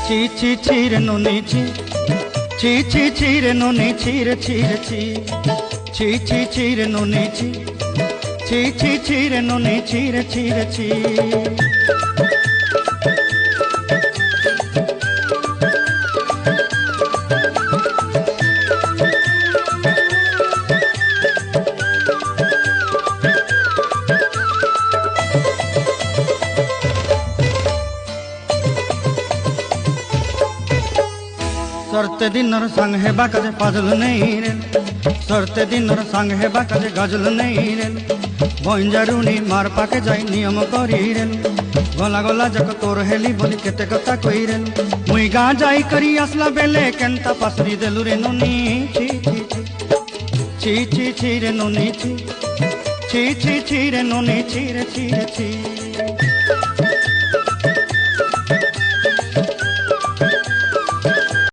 ছি ছি ছি রে নুনি ছি, ছি ছি ছি রে নুনি ছি রে ছি রে ছি, ছি ছি ছি রে নুনি ছি, ছি ছি ছি রে নুনি ছি রে ছি রে ছি। सरते दिनर संग है बाकाजे पाजल नहीं रे, सरते दिनर संग है बाकाजे गजल नहीं रे, बंजारुनी मार पाके जाई नियम करी रे, गला गला जक तोर हेली बोली केते कथा कई रे, मुई गा जाई करी असला बेले केंता पासरी देलु रे नुनी ची ची ची ची ची ची रे नुनी ची, ची ची ची रे नुनी ची रे ची रे ची।